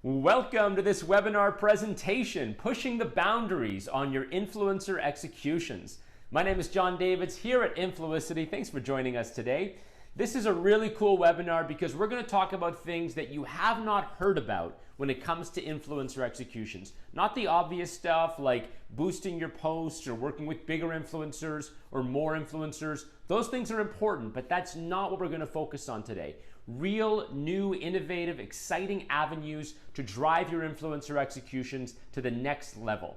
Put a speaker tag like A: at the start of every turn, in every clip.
A: Welcome to this webinar presentation, Pushing the Boundaries on Your Influencer Executions. My name is Jon Davids here at Influicity. Thanks for joining us today. This is a really cool webinar because we're going to talk about things that you have not heard about when it comes to influencer executions. Not the obvious stuff like boosting your posts or working with bigger influencers or more influencers. Those things are important, but that's not what we're going to focus on today. Real, new, innovative, exciting avenues to drive your influencer executions to the next level.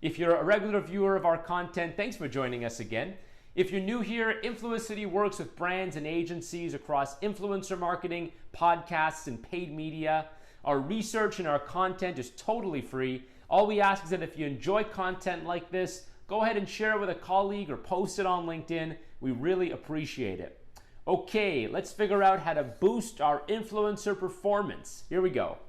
A: If you're a regular viewer of our content, thanks for joining us again. If you're new here, Influicity works with brands and agencies across influencer marketing, podcasts, and paid media. Our research and our content is totally free. All we ask is that if you enjoy content like this, go ahead and share it with a colleague or post it on LinkedIn. We really appreciate it. Okay, let's figure out how to boost our influencer performance. Here we go.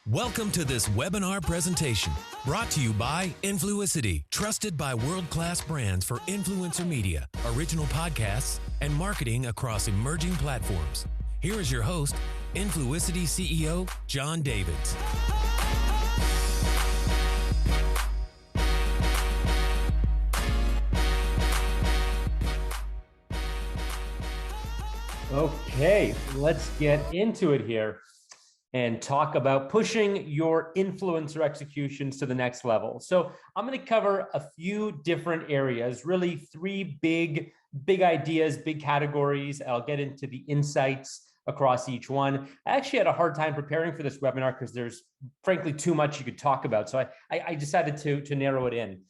B: Welcome to this webinar presentation brought to you by Influicity, trusted by world-class brands for influencer media, original podcasts, and marketing across emerging platforms. Here is your host, Influicity CEO Jon Davids.
A: Okay, let's get into it here and talk about pushing your influencer executions to the next level. So I'm going to cover a few different areas, really three big ideas, big categories. I'll get into the insights across each one. I actually had a hard time preparing for this webinar because there's frankly too much you could talk about. So I decided to narrow it in.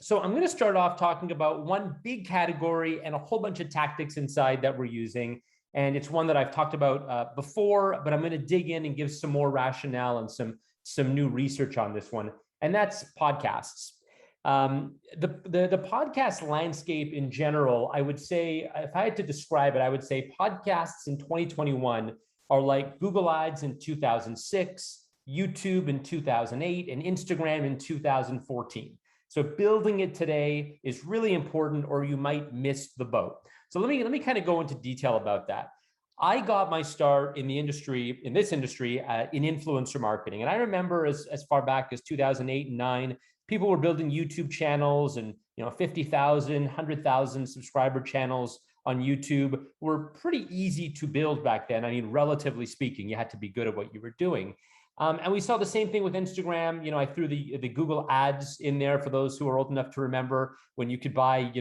A: So I'm going to start off talking about one big category and a whole bunch of tactics inside that we're using. And it's one that I've talked about before, but I'm going to dig in and give some more rationale and some new research on this one. And that's podcasts. The podcast landscape in general, I would say, if I had to describe it, I would say podcasts in 2021 are like Google Ads in 2006, YouTube in 2008, and Instagram in 2014. So building it today is really important, or you might miss the boat. So let me kind of go into detail about that. I got my start in in this industry, in influencer marketing. And I remember as far back as 2008 and 9, people were building YouTube channels and 50,000, 100,000 subscriber channels on YouTube were pretty easy to build back then. I mean, relatively speaking, you had to be good at what you were doing. And we saw the same thing with Instagram. I threw the Google ads in there for those who are old enough to remember when you could buy,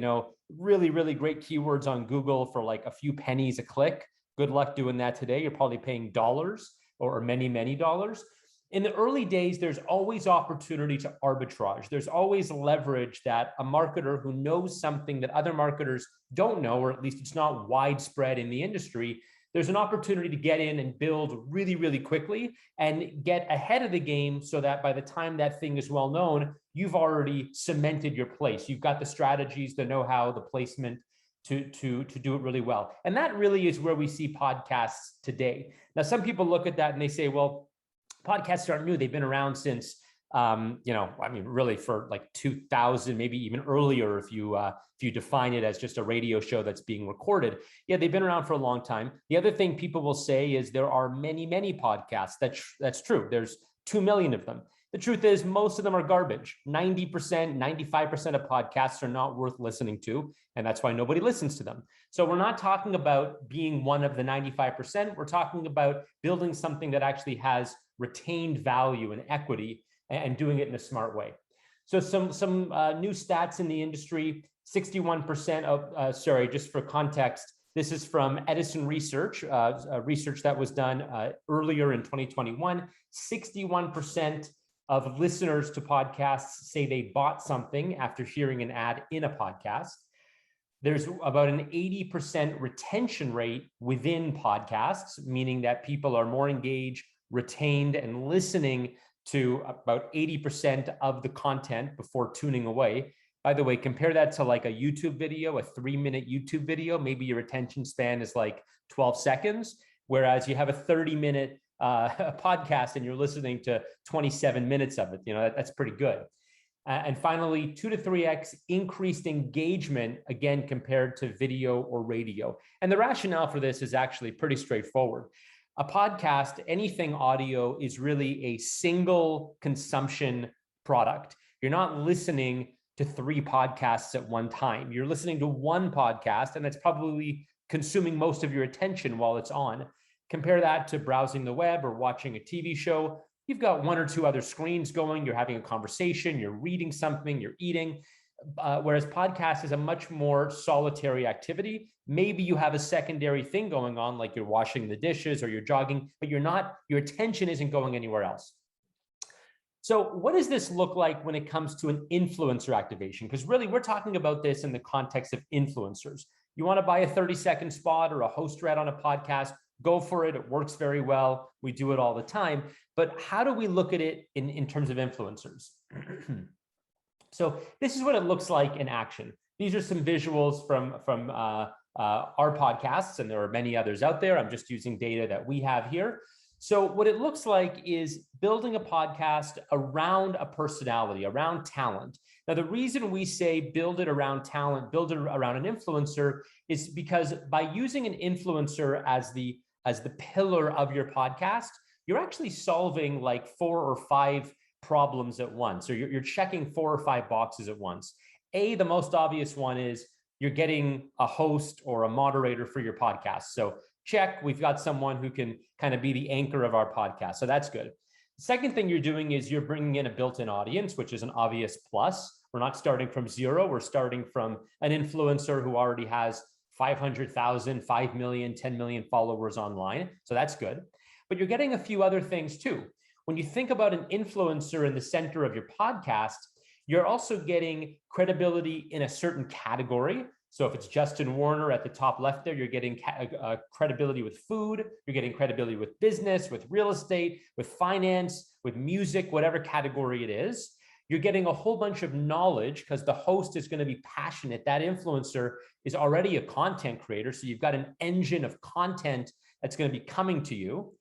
A: really, really great keywords on Google for like a few pennies a click. Good luck doing that today. You're probably paying dollars or many, many dollars. In the early days, there's always opportunity to arbitrage. There's always leverage that a marketer who knows something that other marketers don't know, or at least it's not widespread in the industry, there's an opportunity to get in and build really, really quickly and get ahead of the game so that by the time that thing is well known, you've already cemented your place. You've got the strategies, the know-how, the placement to do it really well. And that really is where we see podcasts today. Now, some people look at that and they say, well, podcasts aren't new. They've been around since, really for like 2000, maybe even earlier if you define it as just a radio show that's being recorded. Yeah, they've been around for a long time. The other thing people will say is there are many, many podcasts. That's true. There's 2 million of them. The truth is most of them are garbage. 90%, 95% of podcasts are not worth listening to, and that's why nobody listens to them. So we're not talking about being one of the 95%. We're talking about building something that actually has retained value and equity and doing it in a smart way. So some new stats in the industry, 61% of, just for context, this is from Edison Research, research that was done earlier in 2021. 61% of listeners to podcasts say they bought something after hearing an ad in a podcast. There's about an 80% retention rate within podcasts, meaning that people are more engaged, retained, and listening to about 80% of the content before tuning away. By the way, compare that to like a YouTube video, a 3-minute YouTube video. Maybe your attention span is like 12 seconds, whereas you have a 30-minute podcast and you're listening to 27 minutes of it. That's pretty good. And finally, 2 to 3x increased engagement, again, compared to video or radio. And the rationale for this is actually pretty straightforward. A podcast, anything audio, is really a single consumption product. You're not listening to 3 podcasts at one time. You're listening to one podcast, and it's probably consuming most of your attention while it's on. Compare that to browsing the web or watching a TV show. You've got 1 or 2 other screens going, you're having a conversation, you're reading something, you're eating, whereas podcast is a much more solitary activity. Maybe you have a secondary thing going on, like you're washing the dishes or you're jogging, but your attention isn't going anywhere else. So what does this look like when it comes to an influencer activation? Because really, we're talking about this in the context of influencers. You want to buy a 30-second spot or a host read on a podcast, go for it. It works very well. We do it all the time. But how do we look at it in terms of influencers? So this is what it looks like in action. These are some visuals from our podcasts, and there are many others out there. I'm just using data that we have here. So what it looks like is building a podcast around a personality, around talent. Now, the reason we say build it around talent, build it around an influencer, is because by using an influencer as the pillar of your podcast, you're actually solving like 4 or 5 problems at once, or you're checking 4 or 5 boxes at once. The most obvious one is you're getting a host or a moderator for your podcast. So check, we've got someone who can kind of be the anchor of our podcast. So that's good. The second thing you're doing is you're bringing in a built-in audience, which is an obvious plus. We're not starting from 0. We're starting from an influencer who already has 500,000, 5 million, 10 million followers online. So that's good. But you're getting a few other things too. When you think about an influencer in the center of your podcast, you're also getting credibility in a certain category. So if it's Justin Warner at the top left there, you're getting credibility with food, you're getting credibility with business, with real estate, with finance, with music, whatever category it is. You're getting a whole bunch of knowledge because the host is going to be passionate. That influencer is already a content creator. So you've got an engine of content that's going to be coming to you.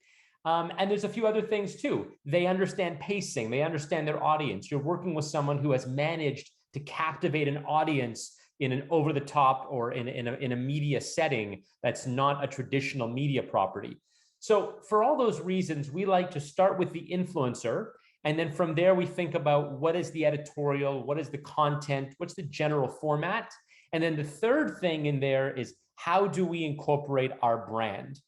A: And there's a few other things too. They understand pacing. They understand their audience. You're working with someone who has managed to captivate an audience in an over-the-top or in a media setting that's not a traditional media property. So for all those reasons, we like to start with the influencer. And then from there, we think about what is the editorial, what is the content, what's the general format. And then the third thing in there is how do we incorporate our brand?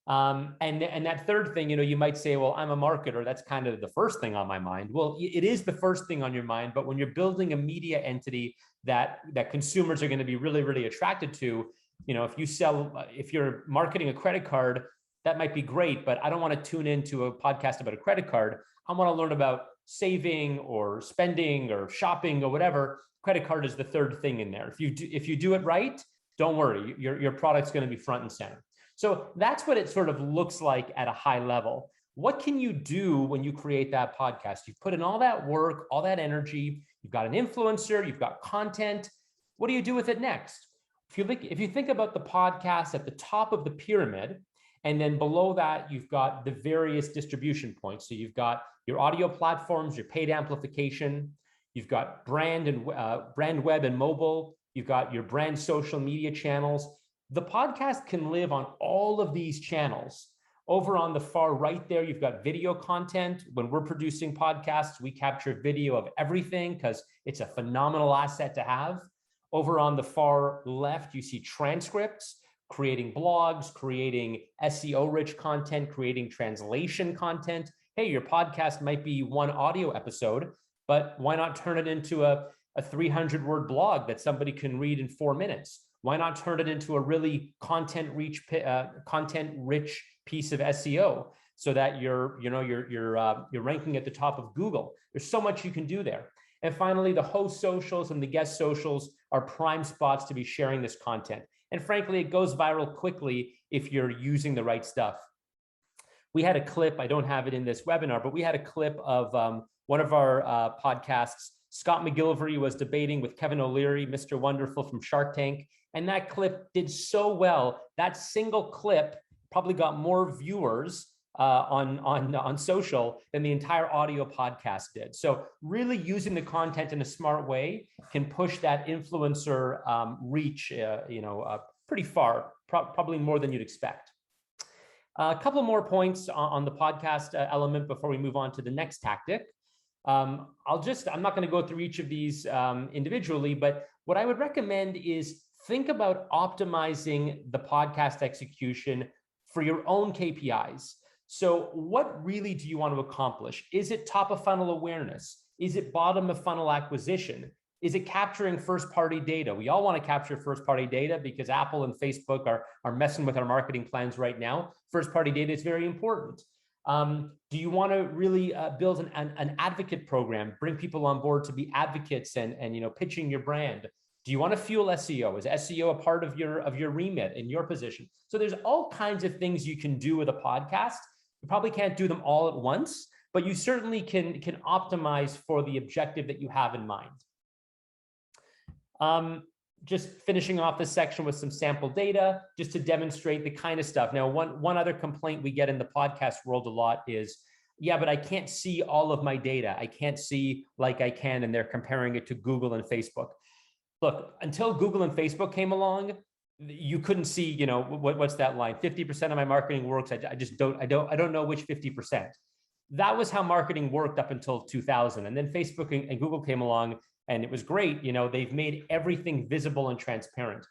A: And that third thing, you might say, well, I'm a marketer. That's kind of the first thing on my mind. Well, it is the first thing on your mind, but when you're building a media entity that consumers are going to be really, really attracted to, if you're marketing a credit card, that might be great, but I don't want to tune into a podcast about a credit card. I want to learn about saving or spending or shopping or whatever. Credit card is the third thing in there. If you do it right, don't worry, your product's going to be front and center. So that's what it sort of looks like at a high level. What can you do when you create that podcast? You've put in all that work, all that energy, you've got an influencer, you've got content. What do you do with it next? If you think about the podcast at the top of the pyramid, and then below that, you've got the various distribution points. So you've got your audio platforms, your paid amplification, you've got brand web and mobile, you've got your brand social media channels. The podcast can live on all of these channels. Over on the far right there, you've got video content. When we're producing podcasts, we capture video of everything because it's a phenomenal asset to have. Over on the far left, you see transcripts, creating blogs, creating SEO-rich content, creating translation content. Hey, your podcast might be one audio episode, but why not turn it into a 300-word blog that somebody can read in 4 minutes? Why not turn it into a really content-rich piece of SEO so that you're ranking at the top of Google? There's so much you can do there. And finally, the host socials and the guest socials are prime spots to be sharing this content. And frankly, it goes viral quickly if you're using the right stuff. We had a clip, I don't have it in this webinar, but we had a clip of one of our podcasts. Scott McGillivray was debating with Kevin O'Leary, Mr. Wonderful from Shark Tank. And that clip did so well. That single clip probably got more viewers on social than the entire audio podcast did. So really using the content in a smart way can push that influencer reach, pretty far, probably more than you'd expect. A couple more points on the podcast element before we move on to the next tactic. I'm not going to go through each of these individually, but what I would recommend is think about optimizing the podcast execution for your own KPIs. So what really do you want to accomplish? Is it top of funnel awareness? Is it bottom of funnel acquisition? Is it capturing first party data? We all want to capture first party data because Apple and Facebook are messing with our marketing plans right now. First party data is very important. Do you want to really build an advocate program, bring people on board to be advocates and pitching your brand? Do you want to fuel SEO? Is SEO a part of your remit in your position? So there's all kinds of things you can do with a podcast. You probably can't do them all at once, but you certainly can optimize for the objective that you have in mind. Just finishing off this section with some sample data, just to demonstrate the kind of stuff. Now, one other complaint we get in the podcast world a lot is, yeah, but I can't see all of my data. I can't see like I can, and they're comparing it to Google and Facebook. Look, until Google and Facebook came along, you couldn't see, what's that line? 50% of my marketing works. I don't know which 50%. That was how marketing worked up until 2000. And then Facebook and Google came along, and it was great. They've made everything visible and transparent.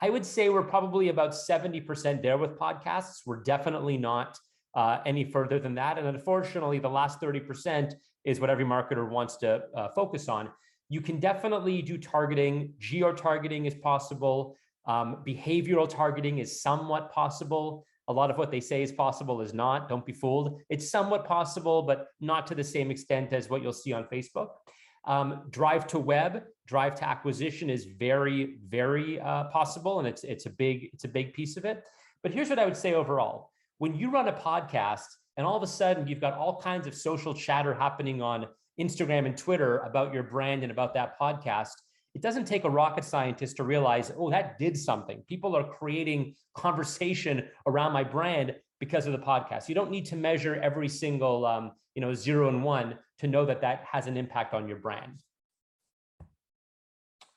A: I would say we're probably about 70% there with podcasts. We're definitely not any further than that. And unfortunately, the last 30% is what every marketer wants to focus on. You can definitely do targeting. Geo-targeting is possible. Behavioral targeting is somewhat possible. A lot of what they say is possible is not. Don't be fooled. It's somewhat possible, but not to the same extent as what you'll see on Facebook. Drive to web, drive to acquisition is very, very possible, and it's a big piece of it. But here's what I would say overall: when you run a podcast, and all of a sudden you've got all kinds of social chatter happening on Instagram and Twitter about your brand and about that podcast, it doesn't take a rocket scientist to realize, oh, that did something. People are creating conversation around my brand because of the podcast. You don't need to measure every single 0 and 1 to know that has an impact on your brand.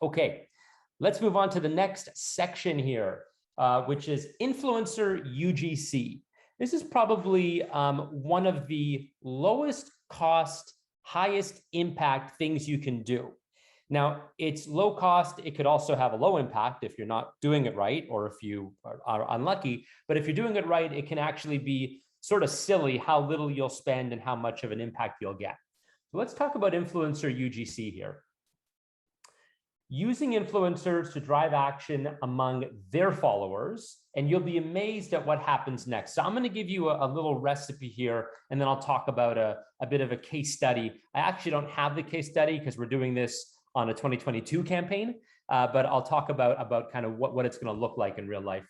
A: Okay, let's move on to the next section here, which is influencer UGC. This is probably one of the lowest cost, highest impact things you can do. Now, it's low cost. It could also have a low impact if you're not doing it right, or if you are unlucky. But if you're doing it right, it can actually be sort of silly how little you'll spend and how much of an impact you'll get. So let's talk about influencer UGC here. Using influencers to drive action among their followers, and you'll be amazed at what happens next. So I'm going to give you a little recipe here, and then I'll talk about a bit of a case study. I actually don't have the case study because we're doing this on a 2022 campaign, but I'll talk about kind of what it's going to look like in real life.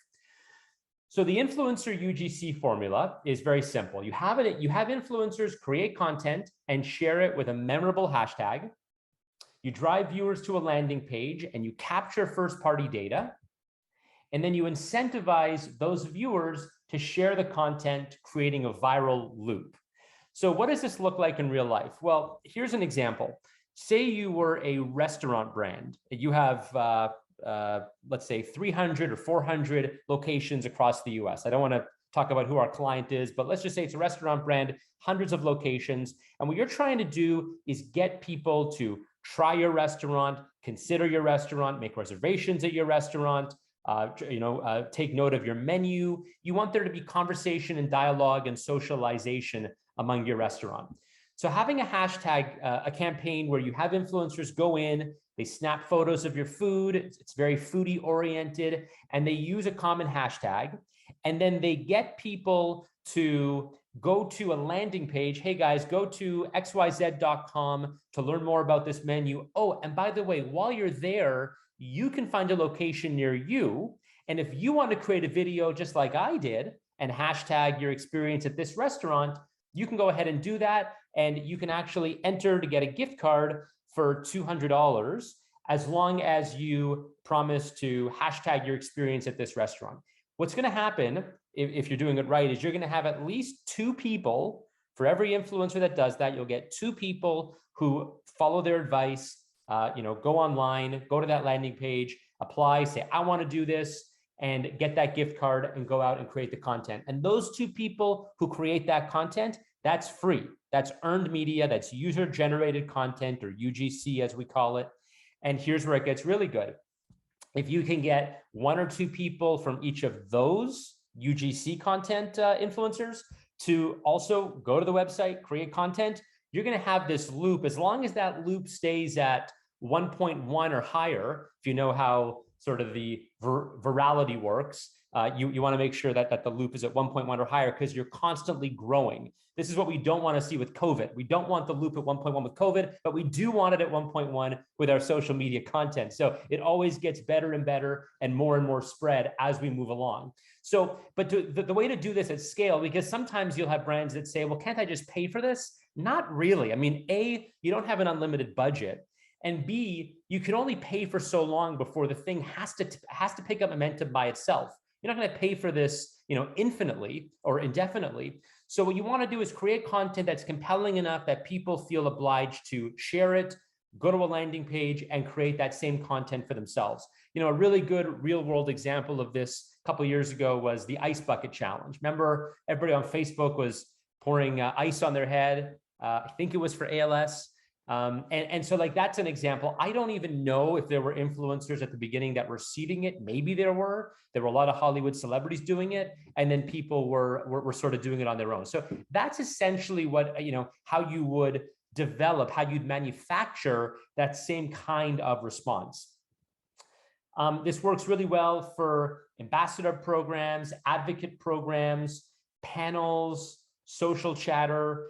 A: So the influencer UGC formula is very simple. You have influencers create content and share it with a memorable hashtag. You drive viewers to a landing page and you capture first-party data. And then you incentivize those viewers to share the content, creating a viral loop. So what does this look like in real life? Well, here's an example. Say you were a restaurant brand. You have, let's say 300 or 400 locations across the US. I don't want to talk about who our client is, but let's just say it's a restaurant brand, hundreds of locations. And what you're trying to do is get people to try your restaurant, consider your restaurant, make reservations at your restaurant, take note of your menu. You want there to be conversation and dialogue and socialization among your restaurant. So having a hashtag, a campaign where you have influencers go in, they snap photos of your food, it's very foodie oriented, and they use a common hashtag, and then they get people to go to a landing page. Hey guys, go to xyz.com to learn more about this menu. Oh, and by the way, while you're there, you can find a location near you. And if you want to create a video just like I did and hashtag your experience at this restaurant, you can go ahead and do that. And you can actually enter to get a gift card for $200 as long as you promise to hashtag your experience at this restaurant. what's going to happen if you're doing it right is you're going to have at least 2 people for every influencer that does that. You'll get 2 people who follow their advice, go online, go to that landing page, apply, say, I want to do this, and get that gift card and go out and create the content. And those 2 people who create that content, that's free. That's earned media. That's user-generated content, or UGC as we call it. And here's where it gets really good. If you can get 1 or 2 people from each of those UGC content influencers to also go to the website, create content, you're going to have this loop. As long as that loop stays at 1.1 or higher, if you know how sort of the virality works, you want to make sure that the loop is at 1.1 or higher, because you're constantly growing. This is what we don't want to see with COVID. We don't want the loop at 1.1 with COVID, but we do want it at 1.1 with our social media content. So it always gets better and better and more spread as we move along. So, but the way to do this at scale, because sometimes you'll have brands that say, well, can't I just pay for this? Not really. I mean, A, you don't have an unlimited budget. And B, you can only pay for so long before the thing has to pick up momentum by itself. You're not going to pay for this, infinitely or indefinitely. So what you want to do is create content that's compelling enough that people feel obliged to share it, go to a landing page, and create that same content for themselves. A really good real-world example of this a couple of years ago was the ice bucket challenge. Remember, everybody on Facebook was pouring ice on their head. I think it was for ALS. And so like, that's an example. I don't even know if there were influencers at the beginning that were seeding it. Maybe there were a lot of Hollywood celebrities doing it. And then people were sort of doing it on their own. So that's essentially what, how you would develop, how you'd manufacture that same kind of response. This works really well for ambassador programs, advocate programs, panels, social chatter.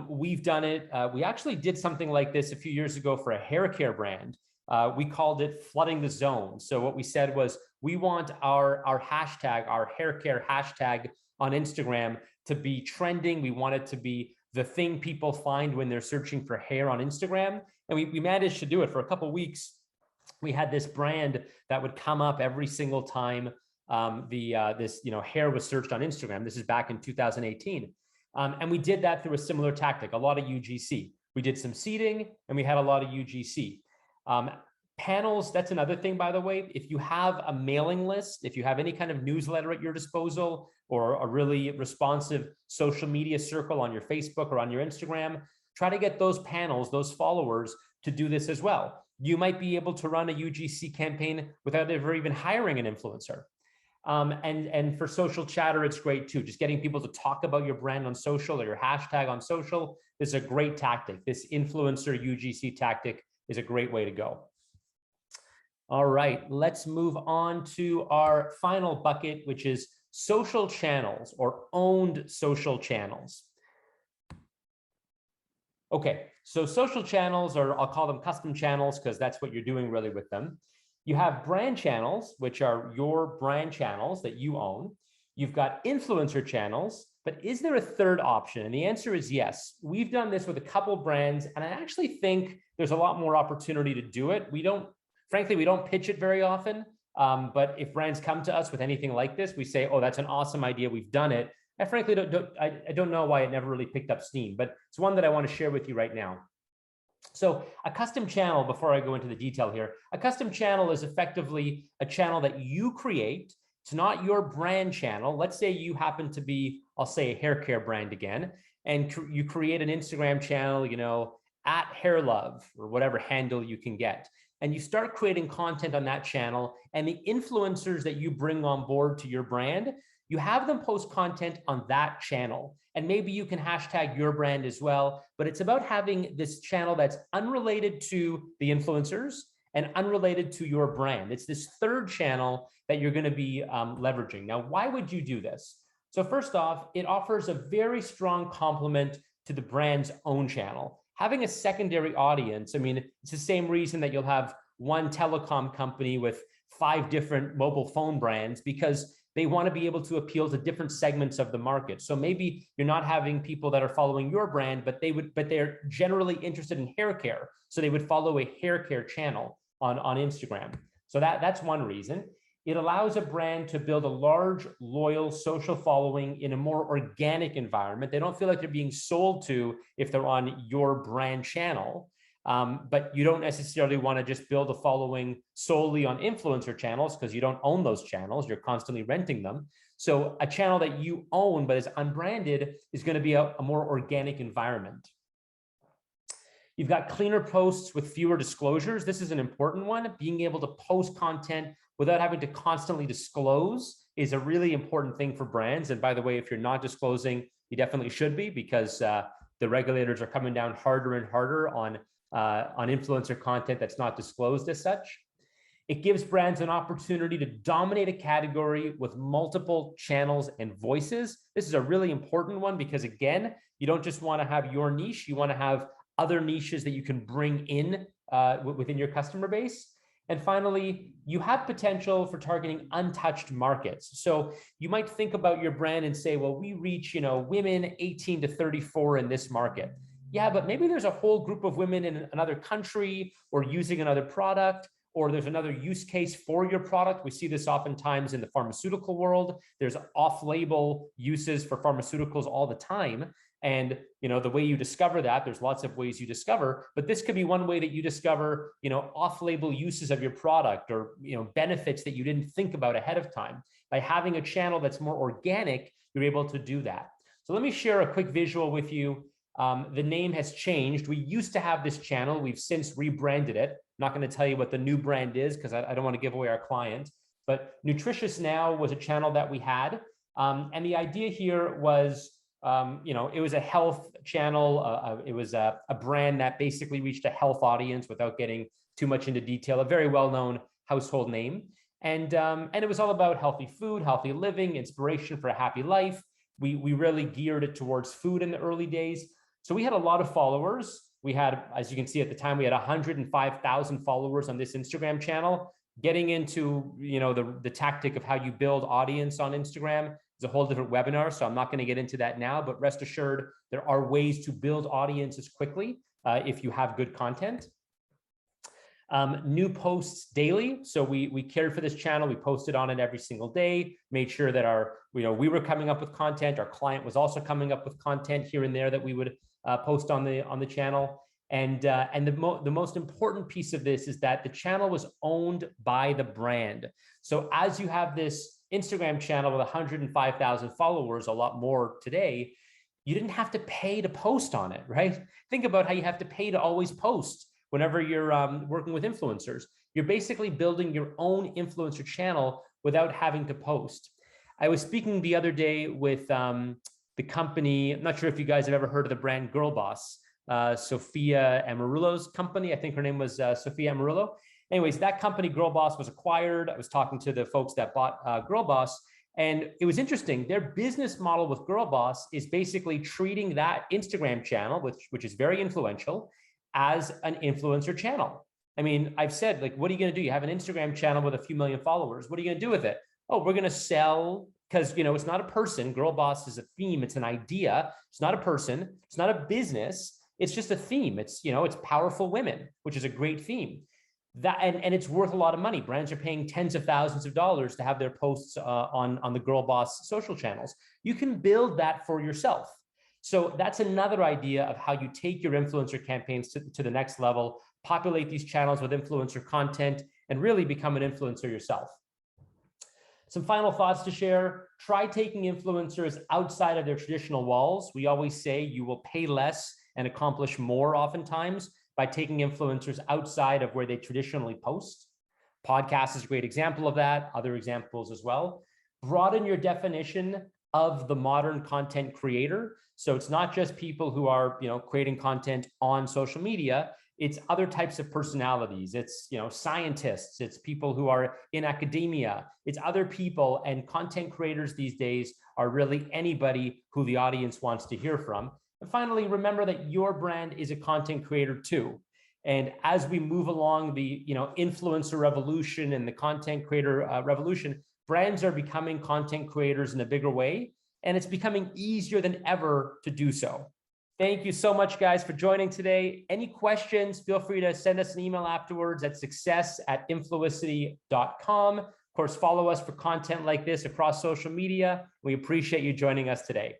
A: We've done it. We actually did something like this a few years ago for a hair care brand. We called it flooding the zone. So what we said was, we want our hashtag, our hair care hashtag on Instagram to be trending. We want it to be the thing people find when they're searching for hair on Instagram. And we managed to do it for a couple of weeks. We had this brand that would come up every single time this hair was searched on Instagram. This is back in 2018. And we did that through a similar tactic, a lot of UGC. We did some seeding and we had a lot of UGC. Panels, that's another thing, by the way. If you have a mailing list, if you have any kind of newsletter at your disposal, or a really responsive social media circle on your Facebook or on your Instagram, try to get those panels, those followers, to do this as well. You might be able to run a UGC campaign without ever even hiring an influencer. And for social chatter, it's great too. Just getting people to talk about your brand on social or your hashtag on social is a great tactic. This influencer UGC tactic is a great way to go. All right, let's move on to our final bucket, which is social channels or owned social channels. Okay, so social channels, or I'll call them custom channels because that's what you're doing really with them. You have brand channels, which are your brand channels that you own. You've got influencer channels, but is there a third option? And the answer is yes. We've done this with a couple brands, and I actually think there's a lot more opportunity to do it. Frankly, we don't pitch it very often, but if brands come to us with anything like this, we say, oh, that's an awesome idea, we've done it. I frankly don't know why it never really picked up steam, but it's one that I want to share with you right now. So a custom channel, before I go into the detail here, a custom channel is effectively a channel that you create. It's not your brand channel. Let's say you happen to be, I'll say, a hair care brand again, and you create an Instagram channel, at HairLove or whatever handle you can get. And you start creating content on that channel, and the influencers that you bring on board to your brand, you have them post content on that channel. And maybe you can hashtag your brand as well, but it's about having this channel that's unrelated to the influencers and unrelated to your brand. It's this third channel that you're going to be leveraging. Now, why would you do this? So first off, it offers a very strong complement to the brand's own channel. Having a secondary audience, I mean, it's the same reason that you'll have one telecom company with 5 different mobile phone brands, because they want to be able to appeal to different segments of the market. So maybe you're not having people that are following your brand, but they're generally interested in hair care. So they would follow a hair care channel on Instagram. So that's one reason. It allows a brand to build a large, loyal social following in a more organic environment. They don't feel like they're being sold to if they're on your brand channel. But you don't necessarily want to just build a following solely on influencer channels because you don't own those channels. You're constantly renting them. So a channel that you own but is unbranded is going to be a more organic environment. You've got cleaner posts with fewer disclosures. This is an important one. Being able to post content without having to constantly disclose is a really important thing for brands. And by the way, if you're not disclosing, you definitely should be, because the regulators are coming down harder and harder on influencer content that's not disclosed as such. It gives brands an opportunity to dominate a category with multiple channels and voices. This is a really important one because, again, you don't just want to have your niche, you want to have other niches that you can bring in within your customer base. And finally, you have potential for targeting untouched markets. So you might think about your brand and say, well, we reach, women 18 to 34 in this market. Yeah, but maybe there's a whole group of women in another country or using another product, or there's another use case for your product. We see this oftentimes in the pharmaceutical world. There's off-label uses for pharmaceuticals all the time. And the way you discover that, there's lots of ways you discover, but this could be one way that you discover, off-label uses of your product, or benefits that you didn't think about ahead of time. By having a channel that's more organic, you're able to do that. So let me share a quick visual with you. The name has changed. We used to have this channel. We've since rebranded it. I'm not going to tell you what the new brand is because I don't want to give away our client. But Nutritious Now was a channel that we had. And the idea here was, it was a health channel. It was a brand that basically reached a health audience without getting too much into detail, a very well-known household name. And it was all about healthy food, healthy living, inspiration for a happy life. We really geared it towards food in the early days. So we had a lot of followers. We had, as you can see at the time, we had 105,000 followers on this Instagram channel. Getting into, the tactic of how you build audience on Instagram is a whole different webinar. So I'm not going to get into that now, but rest assured, there are ways to build audiences quickly if you have good content. New posts daily. So we cared for this channel. We posted on it every single day, made sure that we were coming up with content. Our client was also coming up with content here and there that we would post on the channel. And the most important piece of this is that the channel was owned by the brand. So as you have this Instagram channel with 105,000 followers, a lot more today, you didn't have to pay to post on it, right? Think about how you have to pay to always post whenever you're working with influencers. You're basically building your own influencer channel without having to post. I was speaking the other day with the company. I'm not sure if you guys have ever heard of the brand Girl Boss, Sophia Amarullo's company. I think her name was Sophia Amarullo. Anyways, that company, Girl Boss, was acquired. I was talking to the folks that bought Girl Boss, and it was interesting. Their business model with Girl Boss is basically treating that Instagram channel, which is very influential, as an influencer channel. I mean, I've said, like, what are you going to do? You have an Instagram channel with a few million followers. What are you going to do with it? Oh, we're going to sell, because, it's not a person. Girl Boss is a theme. It's an idea. It's not a person. It's not a business. It's just a theme. It's, it's powerful women, which is a great theme. And it's worth a lot of money. Brands are paying tens of thousands of dollars to have their posts on the Girl Boss social channels. You can build that for yourself. So that's another idea of how you take your influencer campaigns to the next level, populate these channels with influencer content, and really become an influencer yourself. Some final thoughts to share. Try taking influencers outside of their traditional walls. We always say you will pay less and accomplish more oftentimes by taking influencers outside of where they traditionally post. Podcast is a great example of that, other examples as well. Broaden your definition of the modern content creator. So it's not just people who are, creating content on social media. It's other types of personalities. It's, scientists. It's people who are in academia. It's other people, and content creators these days are really anybody who the audience wants to hear from. And finally, remember that your brand is a content creator too. And as we move along the, influencer revolution and the content creator revolution, brands are becoming content creators in a bigger way, and it's becoming easier than ever to do so. Thank you so much, guys, for joining today. Any questions, feel free to send us an email afterwards at success@influicity.com. Of course, follow us for content like this across social media. We appreciate you joining us today.